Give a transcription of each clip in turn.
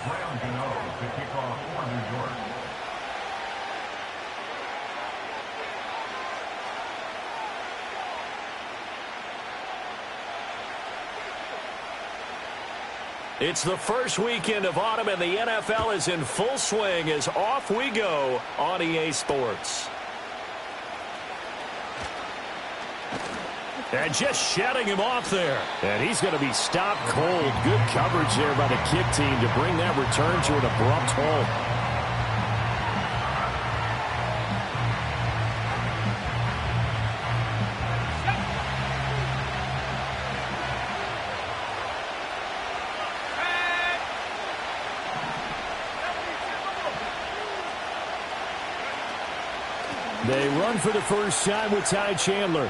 To kick off for New York. It's the first weekend of autumn, and the NFL is in full swing as off we go on EA Sports. And just shutting him off there. And he's going to be stopped cold. Good coverage there by the kick team to bring that return to an abrupt halt. They run for the first time with Ty Chandler.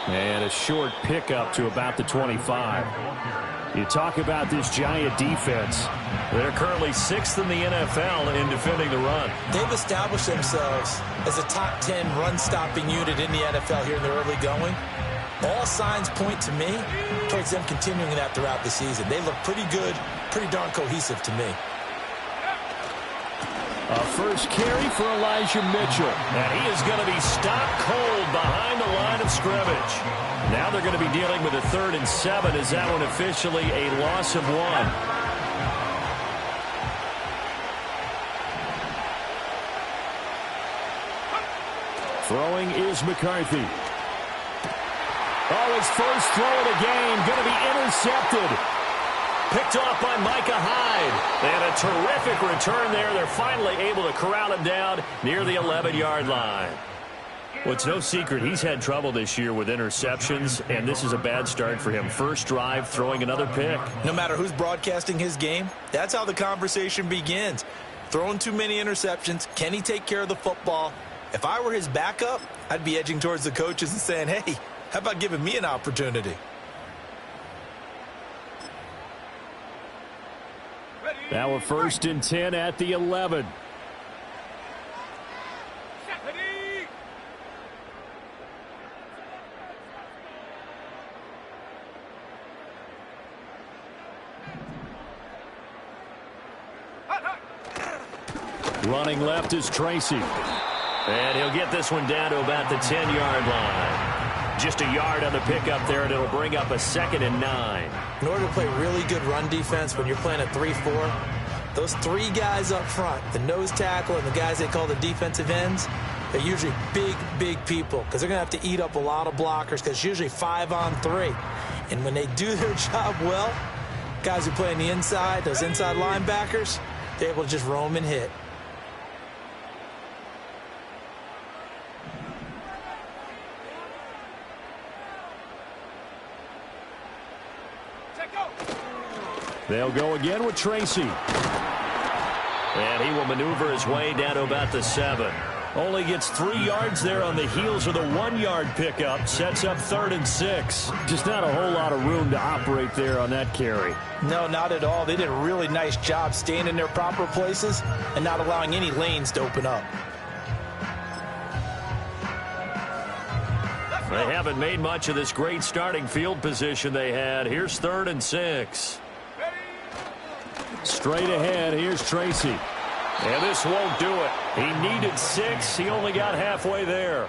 And a short pickup to about the 25. You talk about this Giant defense. They're currently 6th in the NFL in defending the run. They've established themselves as a top 10 run-stopping unit in the NFL here in the early going. All signs point to me towards them continuing that throughout the season. They look pretty good, pretty darn cohesive to me. A first carry for Elijah Mitchell. And he is going to be stopped cold behind the line of scrimmage. Now they're going to be dealing with a 3rd and 7. Is that one officially a loss of 1? Throwing is McCarthy. Oh, his first throw of the game going to be intercepted. Picked off by Micah Hyde. And a terrific return there. They're finally able to corral him down near the 11-yard line. Well, it's no secret he's had trouble this year with interceptions, and this is a bad start for him. First drive, throwing another pick. No matter who's broadcasting his game, that's how the conversation begins. Throwing too many interceptions. Can he take care of the football? If I were his backup, I'd be edging towards the coaches and saying, hey, how about giving me an opportunity? Now a 1st and 10 at the 11. Running left is Tracy. And he'll get this one down to about the 10-yard line. Just a yard on the pickup there, and it'll bring up a 2nd and 9. In order to play really good run defense when you're playing a 3-4, those 3 guys up front, the nose tackle and the guys they call the defensive ends, they're usually big, big people because they're going to have to eat up a lot of blockers because it's usually 5-on-3. And when they do their job well, guys who play on the inside, those inside linebackers, they're able to just roam and hit. They'll go again with Tracy. And he will maneuver his way down to about the 7. Only gets 3 yards there on the heels of the 1-yard pickup. Sets up 3rd and 6. Just not a whole lot of room to operate there on that carry. No, not at all. They did a really nice job staying in their proper places and not allowing any lanes to open up. They haven't made much of this great starting field position they had. Here's 3rd and 6. Straight ahead, here's Tracy. And this won't do it. He needed 6. He only got halfway there.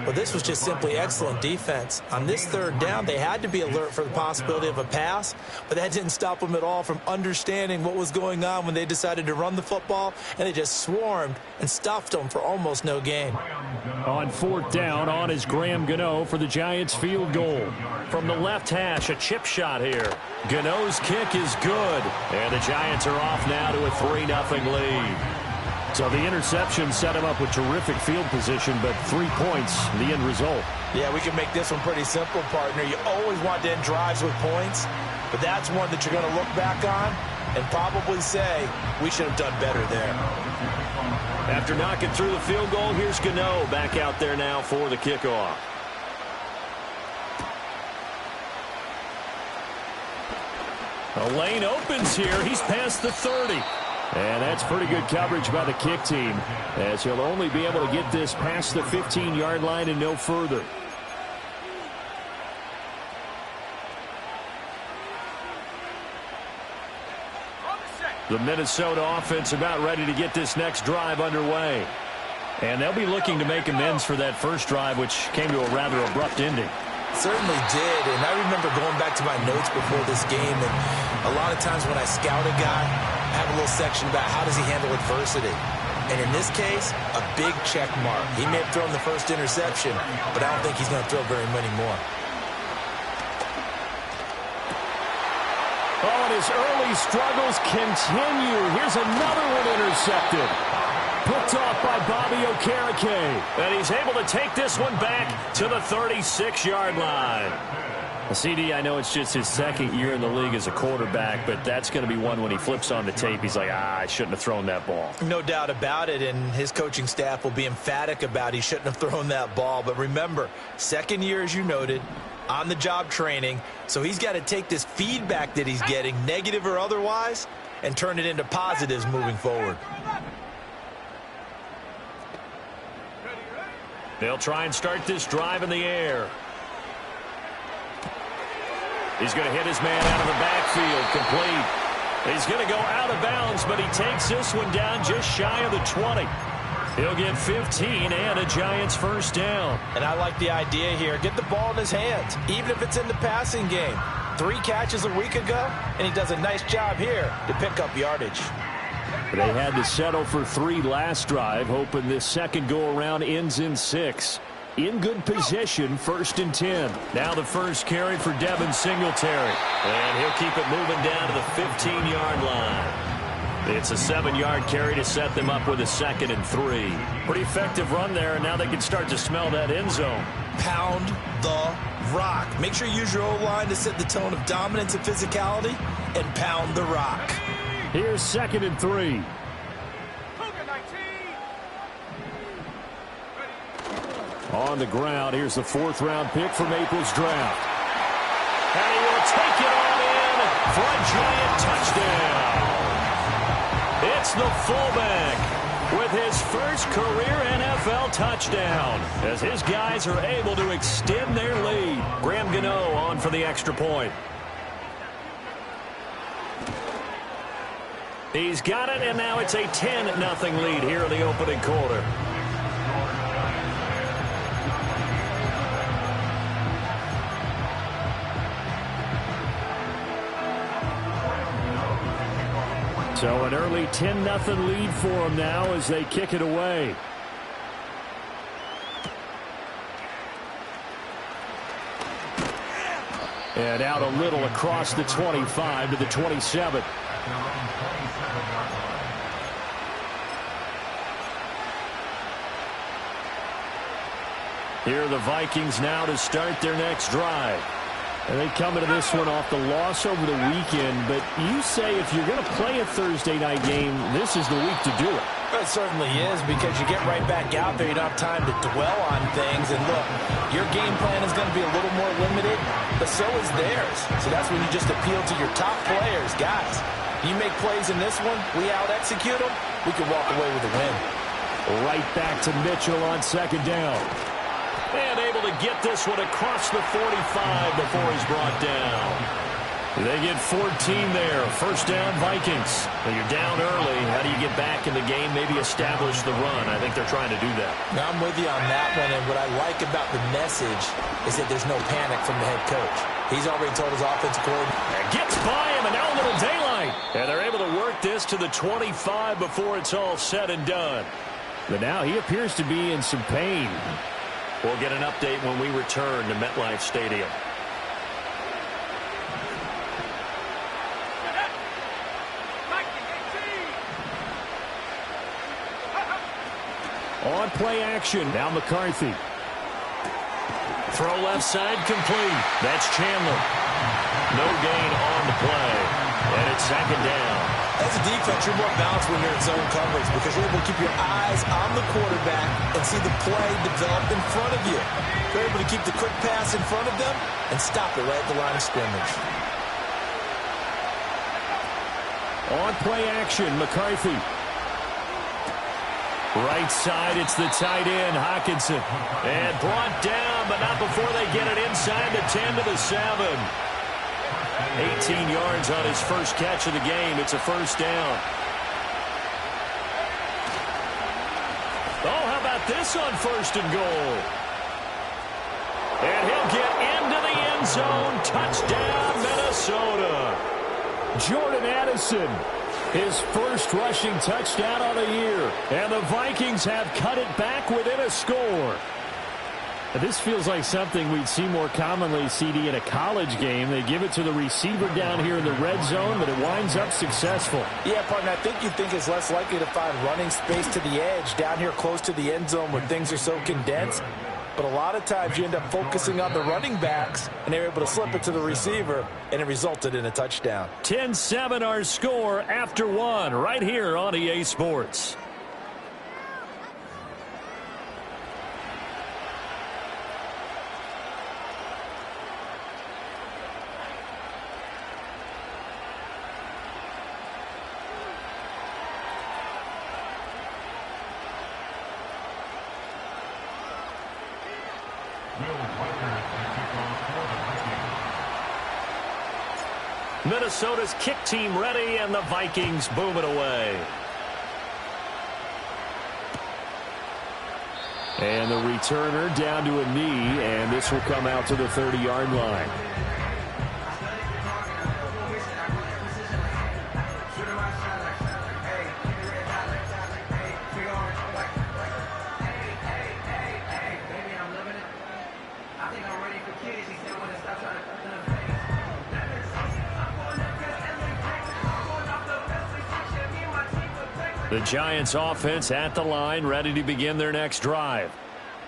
Well, this was just simply excellent defense. On this 3rd down, they had to be alert for the possibility of a pass, but that didn't stop them at all from understanding what was going on when they decided to run the football, and they just swarmed and stuffed them for almost no gain. On 4th down, on is Graham Gano for the Giants field goal. From the left hash, a chip shot here. Gano's kick is good, and the Giants are off now to a 3-0 lead. So the interception set him up with terrific field position, but 3 points, the end result. Yeah, we can make this one pretty simple, partner. You always want to end drives with points, but that's one that you're going to look back on and probably say, we should have done better there. After knocking through the field goal, here's Gano back out there now for the kickoff. A lane opens here. He's past the 30. And that's pretty good coverage by the kick team, as he'll only be able to get this past the 15-yard line and no further. The Minnesota offense about ready to get this next drive underway. And they'll be looking to make amends for that first drive, which came to a rather abrupt ending. Certainly did, and I remember going back to my notes before this game, and a lot of times when I scout a guy, I have a little section about how does he handle adversity. And in this case, a big check mark. He may have thrown the first interception, but I don't think he's going to throw very many more. Oh, and his early struggles continue. Here's another one intercepted. Picked off by Bobby Okereke. And he's able to take this one back to the 36-yard line. CD, I know it's just his second year in the league as a quarterback, but that's going to be one when he flips on the tape. He's like, I shouldn't have thrown that ball. No doubt about it, and his coaching staff will be emphatic about he shouldn't have thrown that ball. But remember, second year, as you noted, on-the-job training, so he's got to take this feedback that he's getting, negative or otherwise, and turn it into positives moving forward. They'll try and start this drive in the air. He's going to hit his man out of the backfield, complete. He's going to go out of bounds, but he takes this one down just shy of the 20. He'll get 15 and a Giants first down. And I like the idea here. Get the ball in his hands, even if it's in the passing game. 3 catches a week ago, and he does a nice job here to pick up yardage. They had to settle for 3 last drive, hoping this second go-around ends in 6. In good position, 1st and 10. Now the first carry for Devin Singletary. And he'll keep it moving down to the 15-yard line. It's a 7-yard carry to set them up with a 2nd and 3. Pretty effective run there, and now they can start to smell that end zone. Pound the rock. Make sure you use your O-line to set the tone of dominance and physicality, and pound the rock. Here's 2nd and 3. On the ground, here's the 4th-round pick from April's draft. And he will take it on in for a Giant touchdown. It's the fullback with his first career NFL touchdown as his guys are able to extend their lead. Graham Gano on for the extra point. He's got it, and now it's a 10-0 lead here in the opening quarter. So an early 10-0 lead for them now as they kick it away. And out a little across the 25 to the 27. Here are the Vikings now to start their next drive. And they come into this one off the loss over the weekend, but you say if you're going to play a Thursday night game, this is the week to do it. It certainly is, because you get right back out there. You don't have time to dwell on things. And look, your game plan is going to be a little more limited, but so is theirs. So that's when you just appeal to your top players. Guys, you make plays in this one, we out-execute them, we can walk away with a win. Right back to Mitchell on 2nd down. And able to get this one across the 45 before he's brought down. They get 14 there. 1st down, Vikings. When you're down early, how do you get back in the game, maybe establish the run? I think they're trying to do that. Now, I'm with you on that one, and what I like about the message is that there's no panic from the head coach. He's already told his offensive coordinator. Gets by him, and now a little daylight. And they're able to work this to the 25 before it's all said and done. But now he appears to be in some pain. We'll get an update when we return to MetLife Stadium. On play action, now McCarthy. Throw left side complete. That's Chandler. No gain on the play. And it's 2nd down. As a defense, you're more balanced when you're in zone coverage because you're able to keep your eyes on the quarterback and see the play develop in front of you. You're able to keep the quick pass in front of them and stop it right at the line of scrimmage. On play action, McCarthy. Right side, it's the tight end, Hockenson. And brought down, but not before they get it inside the 10 to the 7. 18 yards on his first catch of the game. It's a first down. Oh, how about this on first and goal? And he'll get into the end zone. Touchdown, Minnesota. Jordan Addison, his first rushing touchdown of the year. And the Vikings have cut it back within a score. This feels like something we'd see more commonly, CD, in a college game. They give it to the receiver down here in the red zone, but it winds up successful. Yeah, partner, I think you think it's less likely to find running space to the edge down here close to the end zone where things are so condensed. But a lot of times you end up focusing on the running backs, and they're able to slip it to the receiver, and it resulted in a touchdown. 10-7 our score after one right here on EA Sports. Minnesota's kick team ready, and the Vikings boom it away. And the returner down to a knee, and this will come out to the 30-yard line. The Giants offense at the line, ready to begin their next drive.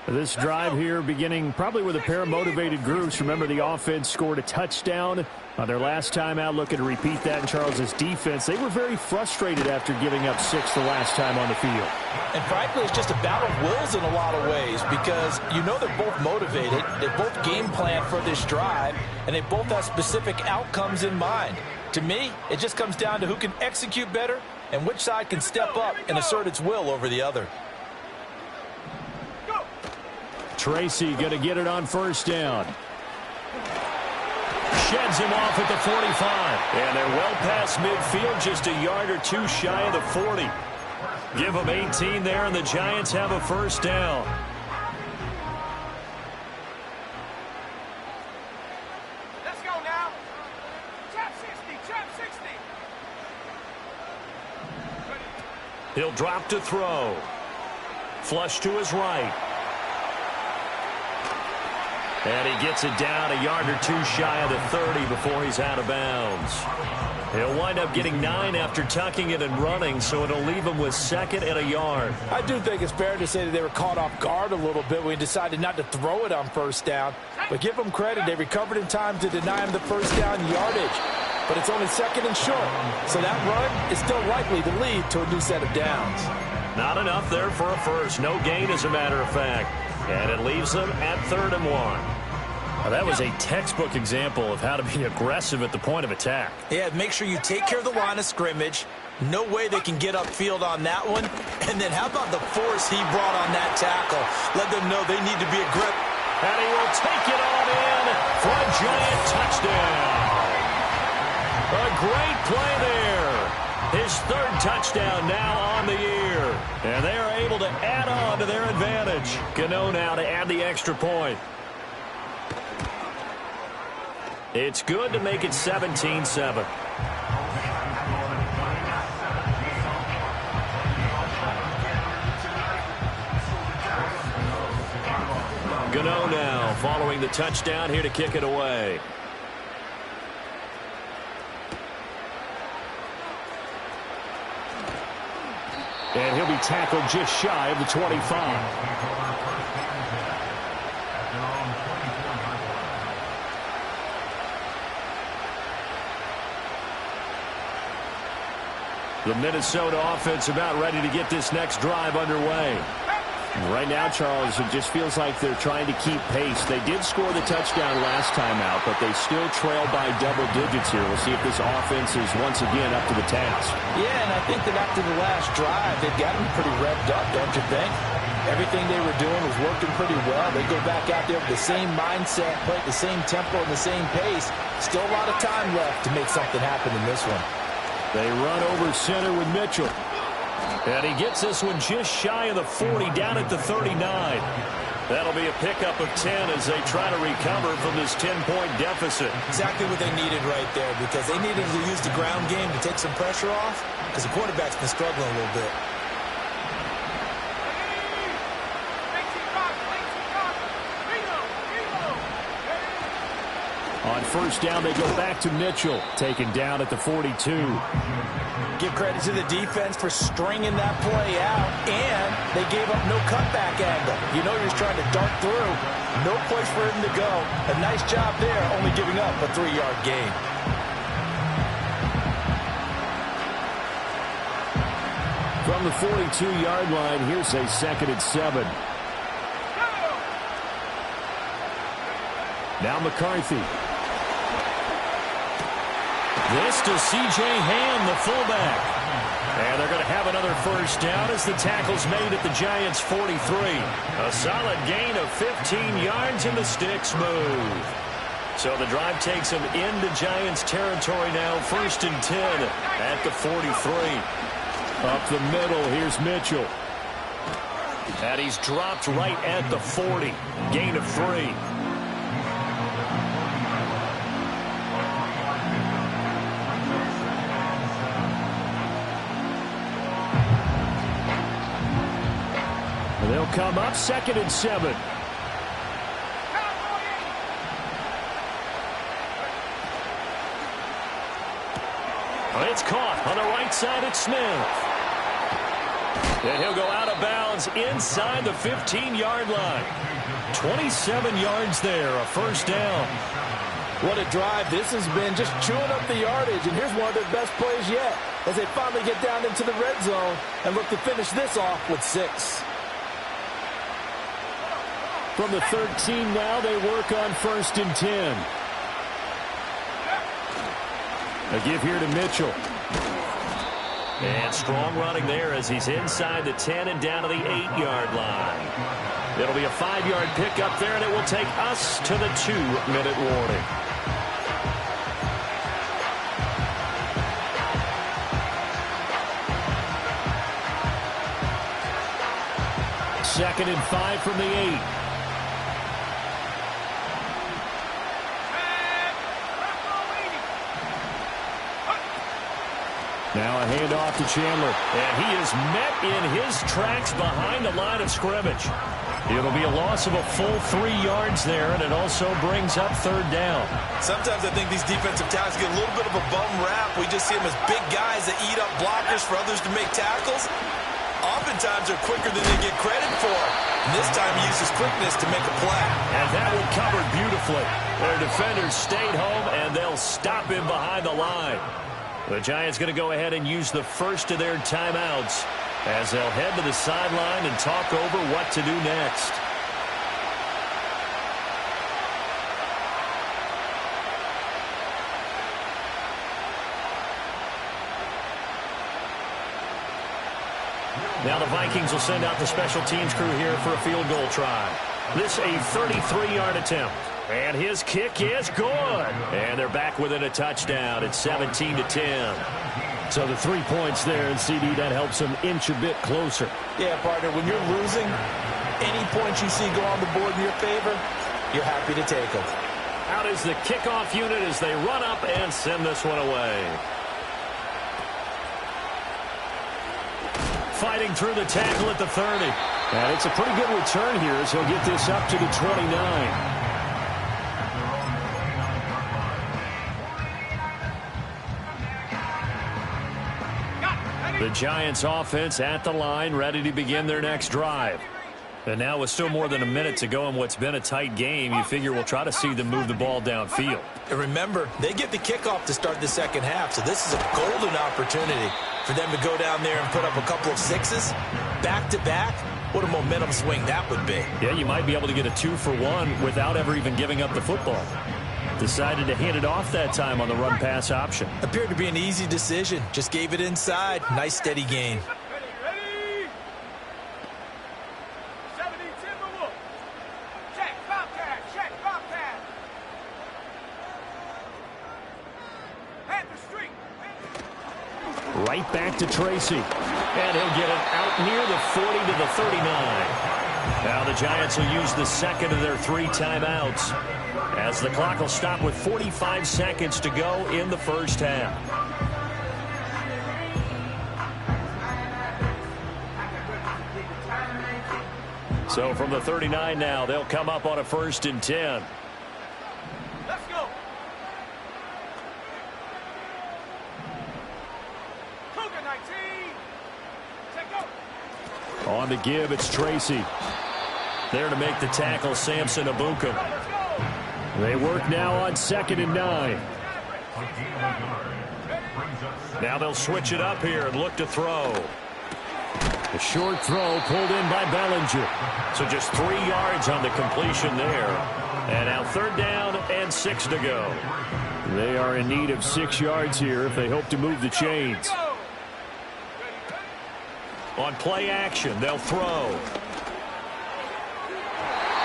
This drive here beginning probably with a pair of motivated groups. Remember, the offense scored a touchdown on their last time out. Looking to repeat that in Charles's defense. They were very frustrated after giving up 6 the last time on the field. And frankly, it's just a battle of wills in a lot of ways because you know they're both motivated. They both game plan for this drive, and they both have specific outcomes in mind. To me, it just comes down to who can execute better and which side can step up and assert its will over the other. Tracy going to get it on first down. Sheds him off at the 45. And they're well past midfield, just a yard or two shy of the 40. Give them 18 there, and the Giants have a first down. Let's go now. Trap 60, trap 60. He'll drop to throw. Flush to his right. And he gets it down a yard or two shy of the 30 before he's out of bounds. He'll wind up getting 9 after tucking it and running, so it'll leave him with second and a yard. I do think it's fair to say that they were caught off guard a little bit when he decided not to throw it on first down. But give them credit, they recovered in time to deny him the first down yardage. But it's only second and short, so that run is still likely to lead to a new set of downs. Not enough there for a first. No gain, as a matter of fact. And it leaves them at 3rd and 1. Now, that was a textbook example of how to be aggressive at the point of attack. Yeah, make sure you take care of the line of scrimmage. No way they can get upfield on that one. And then how about the force he brought on that tackle? Let them know they need to be aggressive. And he will take it on in for a Giant touchdown. A great play there. His 3rd touchdown now on the year. And they are able to add on to their advantage. Gano now to add the extra point. It's good to make it 17-7. Gano now following the touchdown here to kick it away. And he'll be tackled just shy of the 25. The Minnesota offense about ready to get this next drive underway. Right now, Charles, it just feels like they're trying to keep pace. They did score the touchdown last time out, but they still trail by double digits here. We'll see if this offense is once again up to the task. Yeah, and I think that after the last drive, they've got them pretty revved up, don't you think? Everything they were doing was working pretty well. They go back out there with the same mindset, play at the same tempo and the same pace. Still a lot of time left to make something happen in this one. They run over center with Mitchell. And he gets this one just shy of the 40, down at the 39. That'll be a pickup of 10 as they try to recover from this 10-point deficit. Exactly what they needed right there, because they needed to use the ground game to take some pressure off, because the quarterback's been struggling a little bit. On first down, they go back to Mitchell, taken down at the 42. Give credit to the defense for stringing that play out, and they gave up no cutback angle. You know you're trying to dart through. No place for him to go. A nice job there, only giving up a 3-yard gain. From the 42-yard line, here's a 2nd and 7. Now McCarthy. This to C.J. Ham, the fullback. And they're going to have another first down as the tackle's made at the Giants' 43. A solid gain of 15 yards and the sticks move. So the drive takes them into Giants territory now, 1st and 10 at the 43. Up the middle, here's Mitchell. And he's dropped right at the 40. Gain of 3. They'll come up 2nd and 7. It's caught on the right side at Smith. And he'll go out of bounds inside the 15-yard line. 27 yards there, a first down. What a drive this has been, just chewing up the yardage. And here's one of their best plays yet as they finally get down into the red zone and look to finish this off with 6. From the 13 now, they work on 1st and 10. A give here to Mitchell. And strong running there as he's inside the 10 and down to the 8-yard line. It'll be a 5-yard pickup there, and it will take us to the 2-minute warning. Second and 5 from the 8. Now a handoff to Chandler. And he is met in his tracks behind the line of scrimmage. It'll be a loss of a full 3 yards there, and it also brings up 3rd down. Sometimes I think these defensive tackles get a little bit of a bum rap. We just see them as big guys that eat up blockers for others to make tackles. Oftentimes they're quicker than they get credit for. And this time he uses quickness to make a play. And that one covered beautifully. Their defenders stayed home, and they'll stop him behind the line. The Giants going to go ahead and use the first of their timeouts as they'll head to the sideline and talk over what to do next. Now the Vikings will send out the special teams crew here for a field goal try. This a 33-yard attempt. And his kick is good. And they're back within a touchdown. It's 17-10. So the 3 points there, and CD, that helps them inch a bit closer. Yeah, partner, when you're losing, any points you see go on the board in your favor, you're happy to take them. Out is the kickoff unit as they run up and send this one away. Fighting through the tackle at the 30. And it's a pretty good return here as he'll get this up to the 29. The Giants offense at the line, ready to begin their next drive. And now with still more than a minute to go in what's been a tight game, you figure we'll try to see them move the ball downfield. And remember, they get the kickoff to start the second half, so this is a golden opportunity for them to go down there and put up a couple of 6s back-to-back. What a momentum swing that would be. Yeah, you might be able to get a 2-for-1 without ever even giving up the football. Decided to hand it off that time on the run-pass option. Appeared to be an easy decision. Just gave it inside. Nice steady gain. Right back to Tracy. And he'll get it out near the 40 to the 39. Now the Giants will use the second of their 3 timeouts, as the clock will stop with 45 seconds to go in the first half. So from the 39 now, they'll come up on a 1st and 10. Let's go. Cougar 19. Take go. On the give, it's Tracy. There to make the tackle, Samson Abukum. They work now on 2nd and 9. Now they'll switch it up here and look to throw. A short throw pulled in by Bellinger. So just 3 yards on the completion there. And now 3rd down and 6 to go. They are in need of 6 yards here if they hope to move the chains. On play action, they'll throw.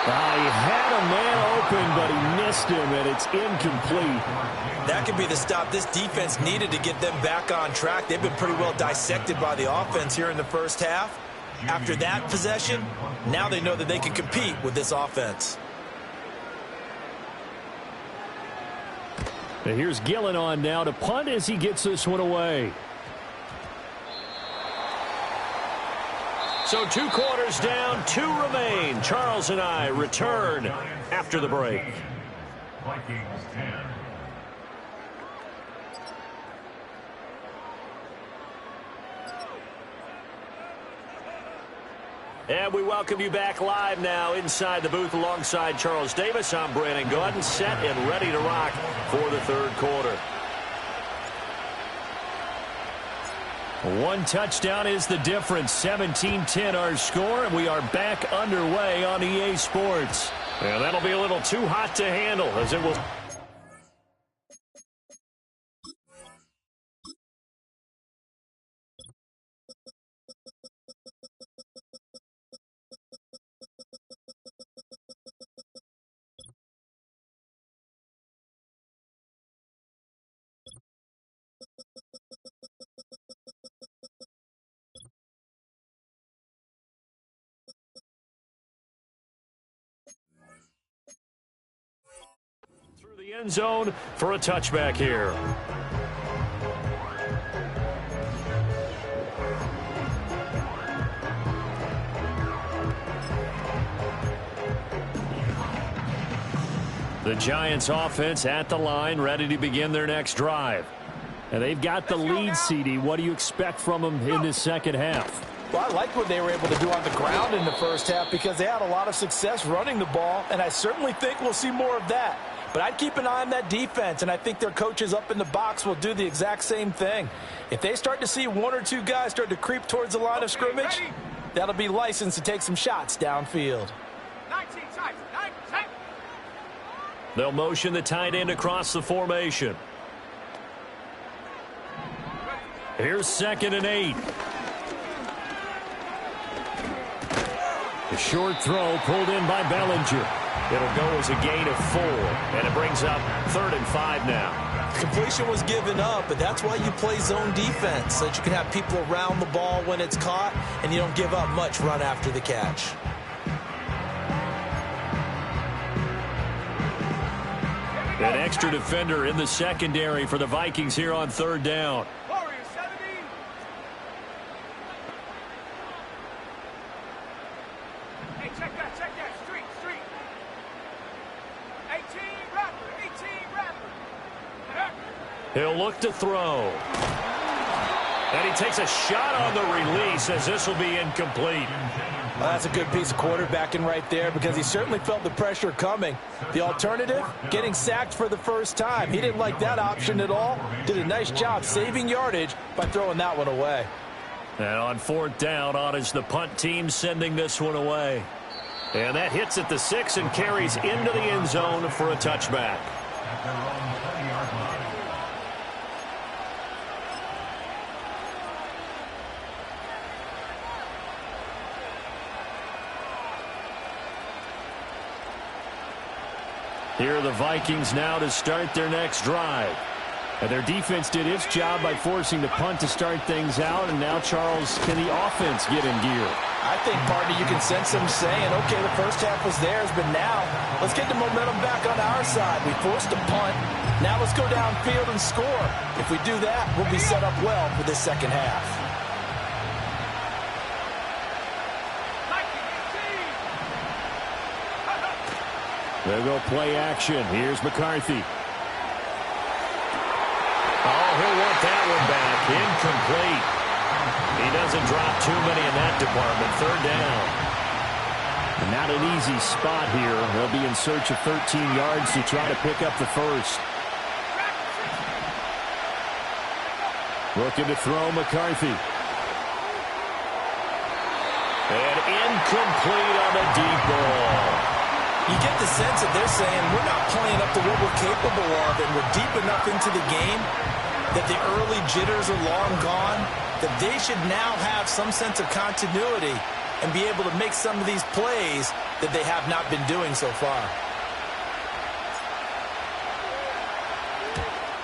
He had a man open, but he missed him, and it's incomplete. That could be the stop this defense needed to get them back on track. They've been pretty well dissected by the offense here in the first half. After that possession, now they know that they can compete with this offense. And here's Gillen on now to punt as he gets this one away. So 2 quarters down, 2 remain. Charles and I return after the break. Vikings 10. And we welcome you back live now inside the booth alongside Charles Davis. I'm Brandon Gaudin, set and ready to rock for the 3rd quarter. 1 touchdown is the difference. 17-10 our score, and we are back underway on EA Sports. And that'll be a little too hot to handle as it will. The end zone for a touchback here. The Giants offense at the line, ready to begin their next drive. And they've got the lead, CD. What do you expect from them in this second half? Well, I like what they were able to do on the ground in the first half because they had a lot of success running the ball, and I certainly think we'll see more of that. But I'd keep an eye on that defense, and I think their coaches up in the box will do the exact same thing. If they start to see 1 or 2 guys start to creep towards the line of scrimmage, that'll be licensed to take some shots downfield. 19 times. 9. They'll motion the tight end across the formation. Here's 2nd and 8. A short throw pulled in by Bellinger. It'll go as a gain of 4, and it brings up 3rd and 5 now. Completion was given up, but that's why you play zone defense, so that you can have people around the ball when it's caught, and you don't give up much run after the catch. An extra defender in the secondary for the Vikings here on 3rd down. Warriors 70. Hey, check that. Street. 18 Raptor. He'll look to throw. And he takes a shot on the release as this will be incomplete. Well, that's a good piece of quarterbacking right there because he certainly felt the pressure coming. The alternative, getting sacked for the first time. He didn't like that option at all. Did a nice job saving yardage by throwing that one away. And on 4th down, on is the punt team sending this one away. And that hits at the 6 and carries into the end zone for a touchback. Here are the Vikings now to start their next drive. And their defense did its job by forcing the punt to start things out. And now, Charles, can the offense get in gear? I think, partner, you can sense them saying, okay, the first half was theirs, but now let's get the momentum back on our side. We forced a punt. Now let's go downfield and score. If we do that, we'll be set up well for this second half. They'll go play action. Here's McCarthy. Oh, he'll want that one back. Incomplete. He doesn't drop too many in that department. Third down. And not an easy spot here. They'll be in search of 13 yards to try to pick up the first. Looking to throw McCarthy. And incomplete on the deep ball. You get the sense that they're saying we're not playing up to what we're capable of, and we're deep enough into the game that the early jitters are long gone, that they should now have some sense of continuity and be able to make some of these plays that they have not been doing so far.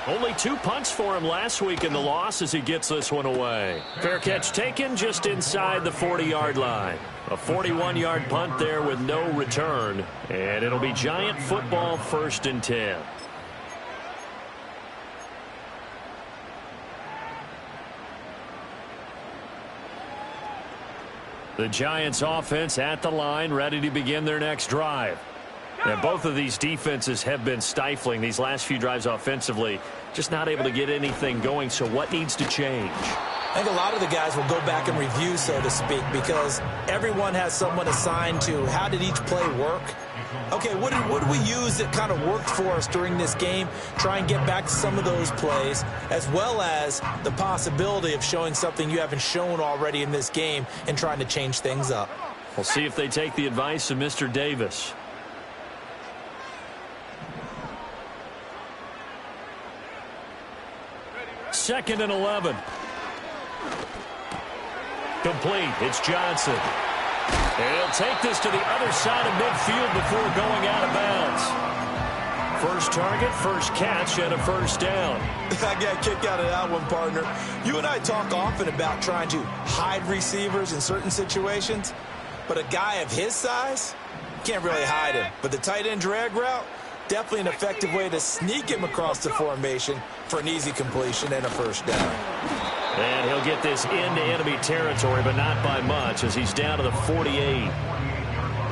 Only 2 punts for him last week in the loss as he gets this one away. Fair catch taken just inside the 40-yard line. A 41-yard punt there with no return. And it'll be Giant football, 1st and 10. The Giants offense at the line, ready to begin their next drive. And both of these defenses have been stifling these last few drives offensively. Just not able to get anything going, so what needs to change? I think a lot of the guys will go back and review, so to speak, because everyone has someone assigned to how did each play work. Okay, what did we use that kind of worked for us during this game? Try and get back to some of those plays, as well as the possibility of showing something you haven't shown already in this game and trying to change things up. We'll see if they take the advice of Mr. Davis. Second and 11. Complete. It's Johnson. And he'll take this to the other side of midfield before going out of bounds. First target, first catch, and a first down. I got a kick out of that one, partner. You and I talk often about trying to hide receivers in certain situations, but a guy of his size, can't really hide him. But the tight end drag route, definitely an effective way to sneak him across the formation for an easy completion and a first down. And he'll get this into enemy territory, but not by much as he's down to the 48.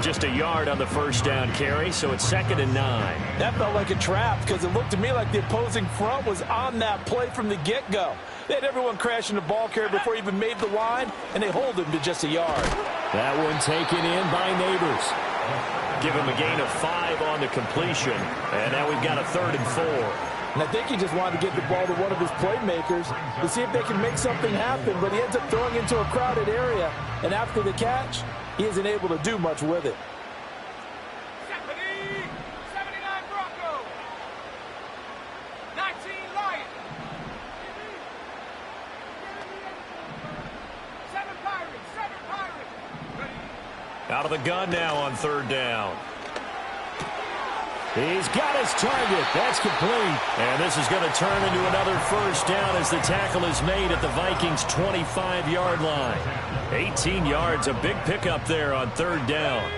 Just a yard on the first down carry, so it's 2nd and 9. That felt like a trap because it looked to me like the opposing front was on that play from the get-go. They had everyone crashing the ball carrier before he even made the line, and they hold him to just a yard. That one taken in by Neighbors. Give him a gain of 5 on the completion, and now we've got a 3rd and 4. And I think he just wanted to get the ball to one of his playmakers to see if they can make something happen, but he ends up throwing into a crowded area, and after the catch, he isn't able to do much with it. 79 Bronco. 19 Lion. 7 Pirates. Out of the gun now on 3rd down. He's got his target. That's complete. And this is going to turn into another first down as the tackle is made at the Vikings' 25-yard line. 18 yards, a big pickup there on 3rd down.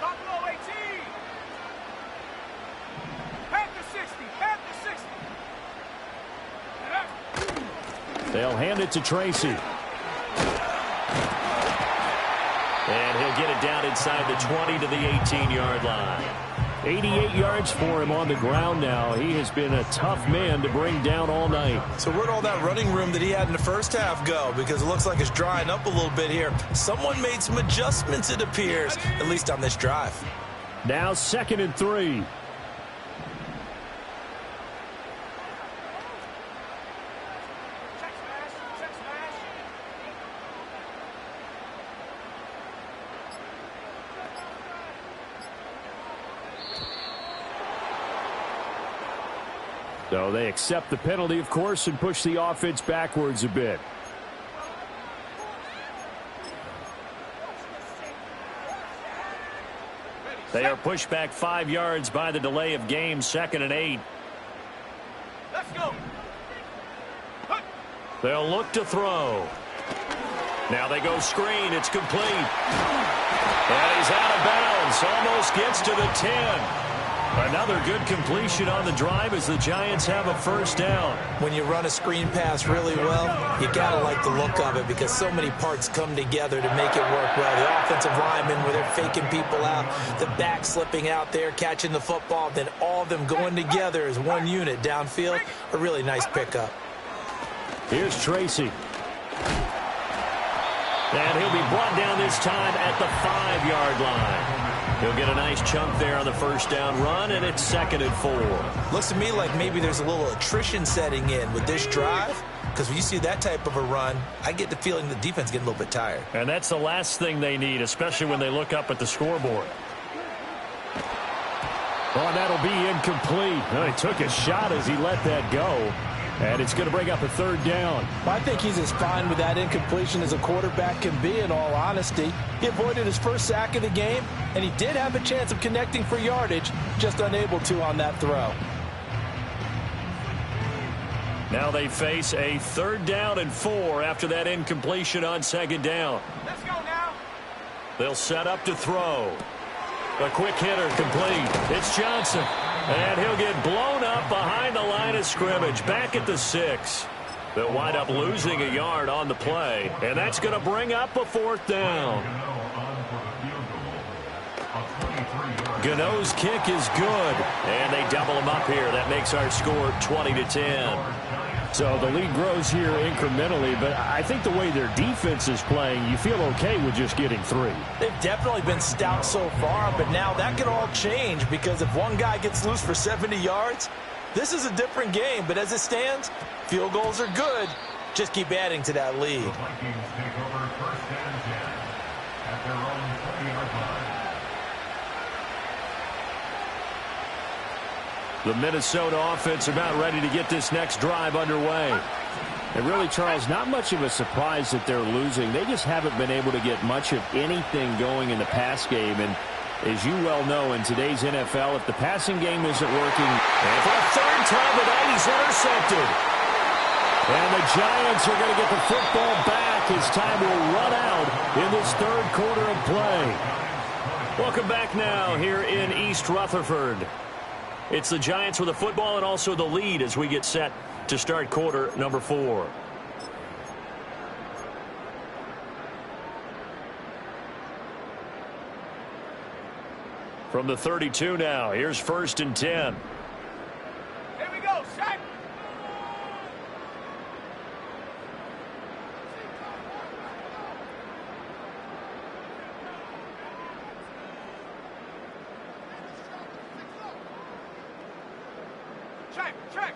Buffalo 18. Panther 60. Panther 60. They'll hand it to Tracy. And he'll get it down inside the 20 to the 18-yard line. 88 yards for him on the ground now. He has been a tough man to bring down all night. So where'd all that running room that he had in the first half go? Because it looks like it's drying up a little bit here. Someone made some adjustments, it appears, at least on this drive. Now 2nd and 3. Check smash. Check smash. So they accept the penalty, of course, and push the offense backwards a bit. They are pushed back 5 yards by the delay of game, 2nd and 8. Let's go. They'll look to throw. Now they go screen. It's complete. And he's out of bounds. Almost gets to the 10. Another good completion on the drive as the Giants have a first down. When you run a screen pass really well, you got to like the look of it because so many parts come together to make it work well. The offensive linemen where they're faking people out, the back slipping out there, catching the football, then all of them going together as one unit downfield. A really nice pickup. Here's Tracy. And he'll be brought down this time at the 5-yard line. He'll get a nice chunk there on the first down run, and it's 2nd and 4. Looks to me like maybe there's a little attrition setting in with this drive, because when you see that type of a run, I get the feeling the defense getting a little bit tired. And that's the last thing they need, especially when they look up at the scoreboard. Oh, that'll be incomplete. Well, he took a shot as he let that go. And it's going to bring up a 3rd down. I think he's as fine with that incompletion as a quarterback can be, in all honesty. He avoided his first sack of the game, and he did have a chance of connecting for yardage, just unable to on that throw. Now they face a 3rd down and 4 after that incompletion on 2nd down. Let's go now. They'll set up to throw. A quick hitter complete. It's Johnson. And he'll get blown up behind the line of scrimmage, back at the 6. They'll wind up losing a yard on the play, and that's going to bring up a 4th down. Gano's kick is good, and they double him up here. That makes our score 20-10. So the lead grows here incrementally, but I think the way their defense is playing, you feel okay with just getting 3. They've definitely been stout so far, but now that can all change because if one guy gets loose for 70 yards, this is a different game. But as it stands, field goals are good. Just keep adding to that lead. The Vikings take over 1st and 10 at their own 20-yard line. The Minnesota offense about ready to get this next drive underway. And really, Charles, not much of a surprise that they're losing. They just haven't been able to get much of anything going in the pass game. And as you well know, in today's NFL, if the passing game isn't working, and for the 3rd time tonight, he's intercepted. And the Giants are going to get the football back as time will run out in this 3rd quarter of play. Welcome back now here in East Rutherford. It's the Giants with the football and also the lead as we get set to start quarter number 4. From the 32 now, here's 1st and 10. Here we go, Shaq. Check.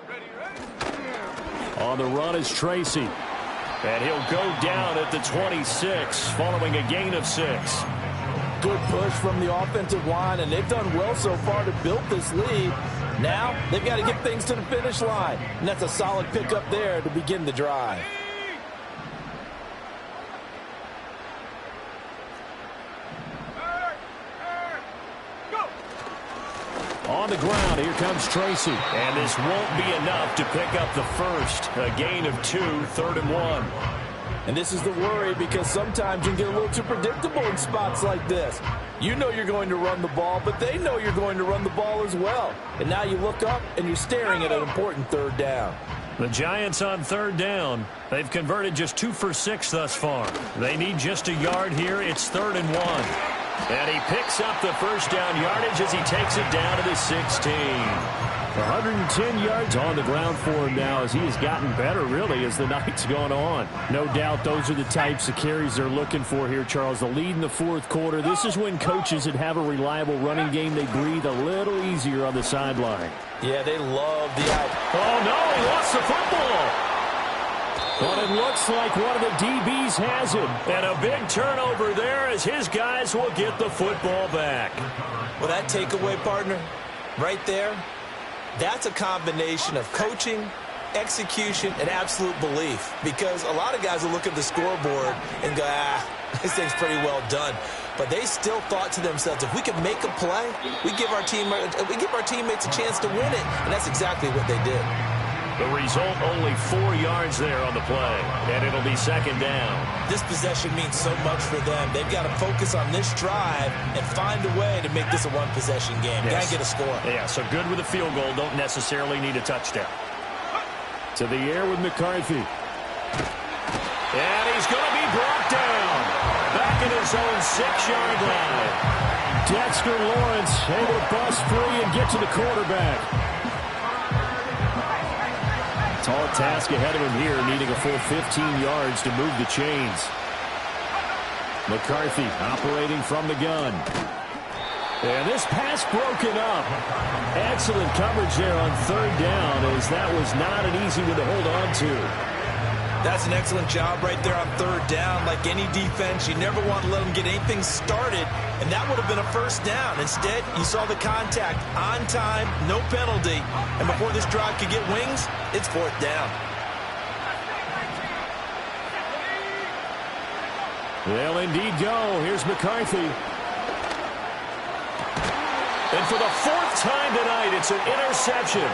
Ready. On the run is Tracy. And he'll go down at the 26 following a gain of 6. Good push from the offensive line, and they've done well so far to build this lead. Now they've got to get things to the finish line, and that's a solid pickup there to begin the drive. On the ground, here comes Tracy. And this won't be enough to pick up the first. A gain of 2, 3rd and 1. And this is the worry because sometimes you can get a little too predictable in spots like this. You know you're going to run the ball, but they know you're going to run the ball as well. And now you look up and you're staring at an important 3rd down. The Giants on 3rd down. They've converted just 2 for 6 thus far. They need just a yard here. It's 3rd and 1. And he picks up the first down yardage as he takes it down to the 16. 110 yards on the ground for him now as he has gotten better, really, as the night's gone on. No doubt those are the types of carries they're looking for here, Charles. The lead in the 4th quarter. This is when coaches that have a reliable running game, they breathe a little easier on the sideline. Yeah, they love the out. Oh, no, he lost the football. But it looks like one of the DBs has him. And a big turnover there as his guys will get the football back. Well, that takeaway, partner, right there, that's a combination of coaching execution, and absolute belief. Because a lot of guys will look at the scoreboard and go, this thing's pretty well done. But they still thought to themselves, if we can make a play, we give our teammates a chance to win it. And that's exactly what they did. The result, only 4 yards there on the play, and it'll be second down. This possession means so much for them. They've got to focus on this drive and find a way to make this a one-possession game. Got to get a score. Yeah, so good with a field goal. Don't necessarily need a touchdown. To the air with McCarthy. And he's going to be brought down. Back in his own 6-yard line. Dexter Lawrence able to bust free and get to the quarterback. Tall task ahead of him here, needing a full 15 yards to move the chains. McCarthy operating from the gun. And this pass broken up. Excellent coverage there on third down, as that was not an easy one to hold on to. That's an excellent job right there on third down. Like any defense, you never want to let them get anything started, and that would have been a first down. Instead, you saw the contact on time, no penalty, and before this drive could get wings, it's fourth down. They'll indeed go. Here's McCarthy. And for the 4th time tonight, it's an interception.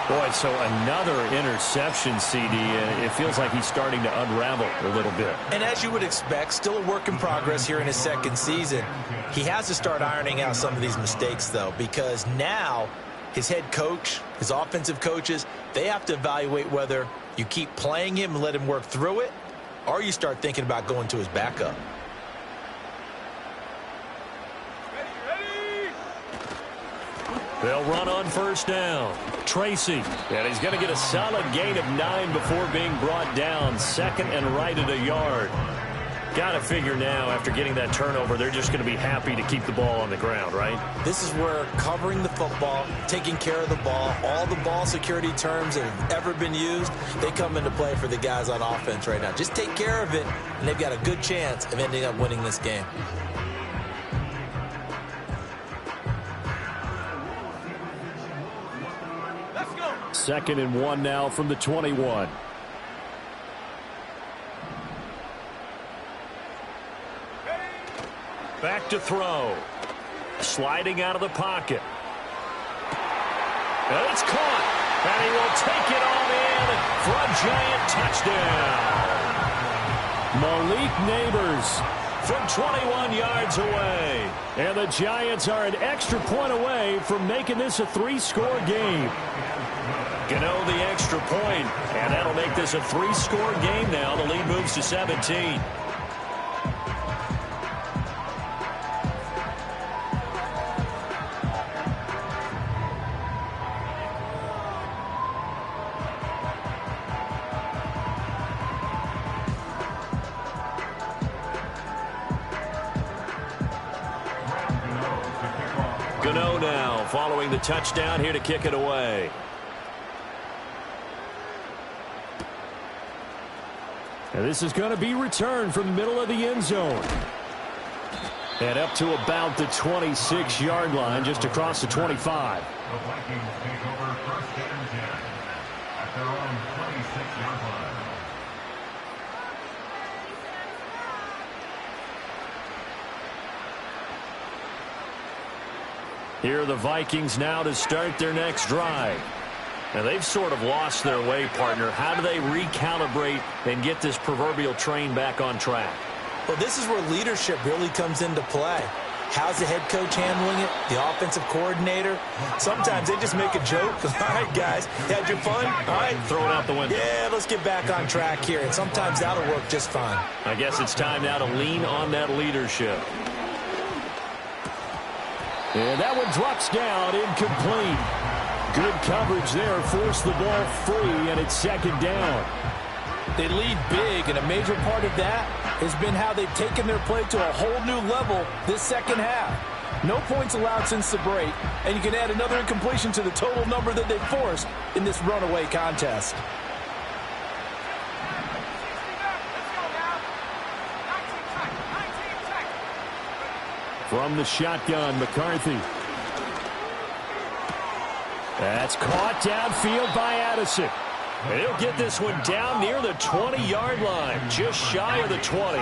Boy, so another interception, CD. It feels like he's starting to unravel a little bit. And as you would expect, still a work in progress here in his second season. He has to start ironing out some of these mistakes, though, because now his head coach, his offensive coaches, they have to evaluate whether you keep playing him and let him work through it, or you start thinking about going to his backup. They'll run on first down. Tracy. And he's going to get a solid gain of 9 before being brought down. Second and right at a yard. Got to figure now, after getting that turnover, they're just going to be happy to keep the ball on the ground, right? This is where covering the football, taking care of the ball, all the ball security terms that have ever been used, they come into play for the guys on offense right now. Just take care of it, and they've got a good chance of ending up winning this game. Second and 1 now from the 21. Back to throw. Sliding out of the pocket. And it's caught. And he will take it on in for a giant touchdown. Malik Neighbors from 21 yards away. And the Giants are an extra point away from making this a 3-score game. Gano the extra point, and that'll make this a 3-score game now. The lead moves to 17. Gano now following the touchdown here to kick it away. And this is going to be returned from the middle of the end zone. And up to about the 26-yard line, just across the 25. The Vikings take over first and 10 at their own 26-yard line. Here are the Vikings now to start their next drive. Now, they've sort of lost their way, partner. How do they recalibrate and get this proverbial train back on track? Well, this is where leadership really comes into play. How's the head coach handling it? The offensive coordinator? Sometimes they just make a joke. All right, guys, had your fun? All right. Throw it out the window. Yeah, let's get back on track here. And sometimes that'll work just fine. I guess it's time now to lean on that leadership. And that one drops down, incomplete. Good coverage there, forced the ball free, and it's second down. They lead big, and a major part of that has been how they've taken their play to a whole new level this second half. No points allowed since the break, and you can add another incompletion to the total number that they forced in this runaway contest. From the shotgun, McCarthy. That's caught downfield by Addison. And he'll get this one down near the 20-yard line, just shy of the 20.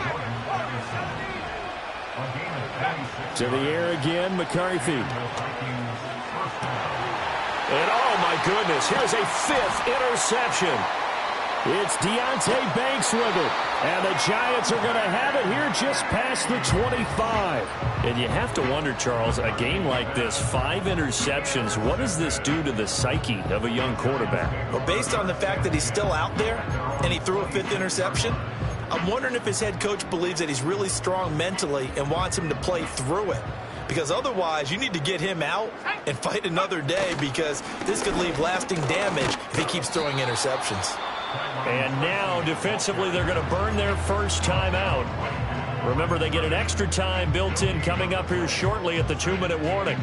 To the air again, McCarthy. And oh my goodness, here's a 5th interception. It's Deonte Banks with it. And the Giants are going to have it here just past the 25. And you have to wonder, Charles, a game like this, 5 interceptions, what does this do to the psyche of a young quarterback? Well, based on the fact that he's still out there and he threw a 5th interception, I'm wondering if his head coach believes that he's really strong mentally and wants him to play through it. Because otherwise, you need to get him out and fight another day, because this could leave lasting damage if he keeps throwing interceptions. And now, defensively, they're going to burn their first time out. Remember, they get an extra time built in coming up here shortly at the 2-minute warning.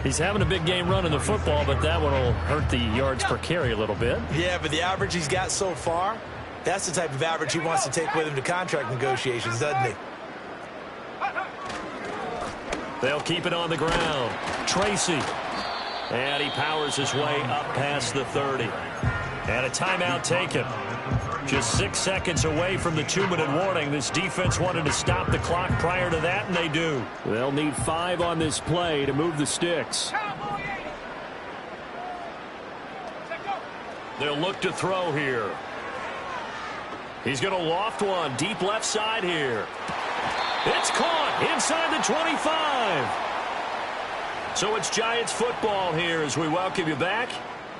He's having a big game running the football, but that one will hurt the yards per carry a little bit. Yeah, but the average he's got so far, that's the type of average he wants to take with him to contract negotiations, doesn't he? They'll keep it on the ground. Tracy. And he powers his way up past the 30. And a timeout taken. Just 6 seconds away from the 2-minute warning. This defense wanted to stop the clock prior to that, and they do. They'll need 5 on this play to move the sticks. They'll look to throw here. He's going to loft one deep left side here. It's caught inside the 25. So it's Giants football here as we welcome you back.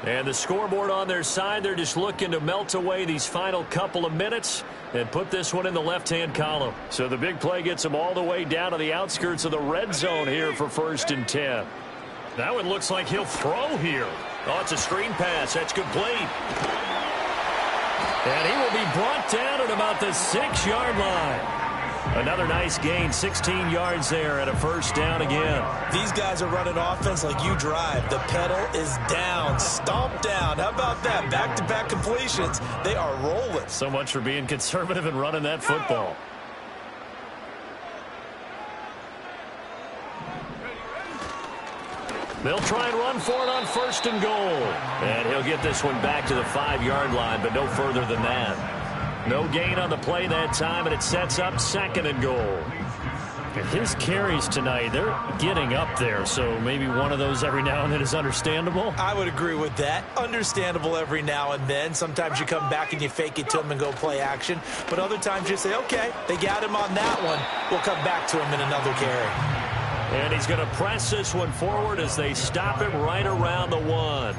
And the scoreboard on their side, they're just looking to melt away these final couple of minutes and put this one in the left-hand column. So the big play gets them all the way down to the outskirts of the red zone here for 1st and 10. That one looks like he'll throw here. Oh, it's a screen pass. That's complete. And he will be brought down at about the 6-yard line. Another nice gain, 16 yards there and a first down again. These guys are running offense like you drive. The pedal is down, stomp down. How about that? Back-to-back completions. They are rolling. So much for being conservative and running that football. They'll try and run for it on 1st and goal. And he'll get this one back to the 5-yard line, but no further than that. No gain on the play that time, and it sets up 2nd and goal. His carries tonight, they're getting up there, so maybe one of those every now and then is understandable. I would agree with that. Understandable every now and then. Sometimes you come back and you fake it to him and go play action. But other times you say, okay, they got him on that one. We'll come back to him in another carry. And he's going to press this one forward as they stop it right around the 1.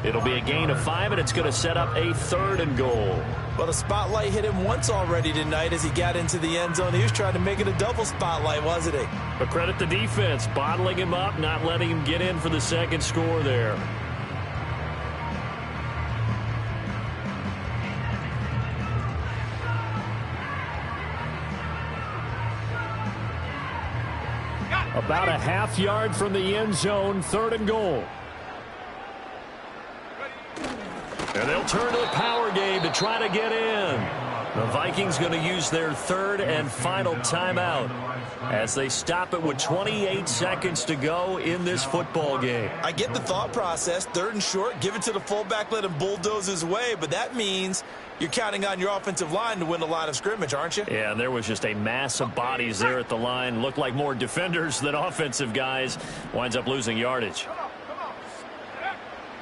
It'll be a gain of 5, and it's going to set up a 3rd and goal. Well, the spotlight hit him once already tonight as he got into the end zone. He was trying to make it a double spotlight, wasn't he? But credit the defense, bottling him up, not letting him get in for the 2nd score there. About a half yard from the end zone, 3rd and goal. And they'll turn to the power game to try to get in. The Vikings going to use their 3rd and final timeout as they stop it with 28 seconds to go in this football game. I get the thought process. 3rd and short, give it to the fullback, let him bulldoze his way. But that means you're counting on your offensive line to win the line of scrimmage, aren't you? Yeah, and there was just a mass of bodies there at the line. Looked like more defenders than offensive guys. Winds up losing yardage.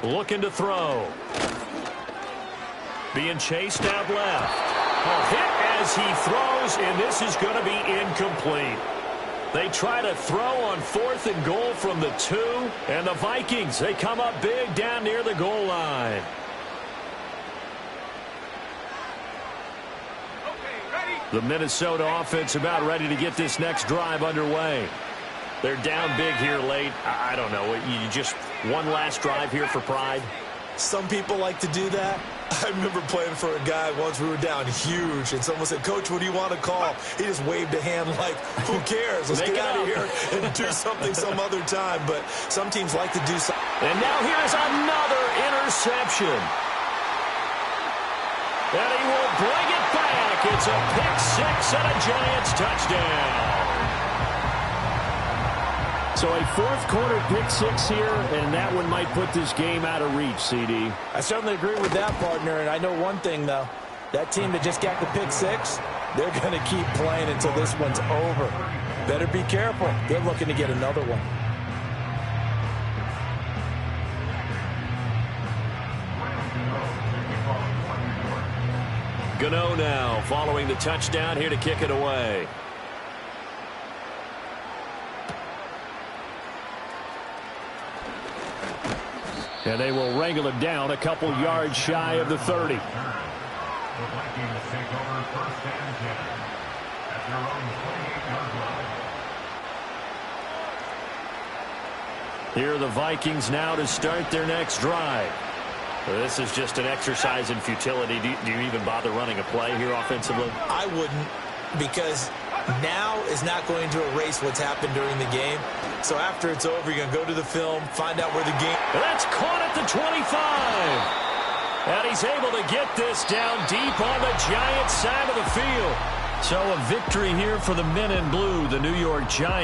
Looking to throw. Being chased out left. A hit as he throws, and this is going to be incomplete. They try to throw on 4th and goal from the 2, and the Vikings, they come up big down near the goal line. The Minnesota offense about ready to get this next drive underway. They're down big here late. I don't know. You just one last drive here for pride. Some people like to do that. I remember playing for a guy once. We were down huge, and someone said, "Coach, what do you want to call?" He just waved a hand like, who cares? Let's get out of here and do something some other time. But some teams like to do something. And now here's another interception. And he will bring it back. It's a pick 6 and a Giants touchdown. So a fourth quarter pick six here, and that one might put this game out of reach, CD. I certainly agree with that, partner, and I know one thing, though. That team that just got the pick six, they're going to keep playing until this one's over. Better be careful. They're looking to get another one. Gano now following the touchdown here to kick it away. And they will wrangle it down a couple yards shy of the 30. The Vikings take over first and 10 at their own 28-yard line. Here are the Vikings now to start their next drive. Well, this is just an exercise in futility. Do you even bother running a play here offensively? I wouldn't, because now is not going to erase what's happened during the game. So after it's over, you're going to go to the film, find out where the game... That's caught at the 25. And he's able to get this down deep on the Giants side of the field. So a victory here for the men in blue, the New York Giants.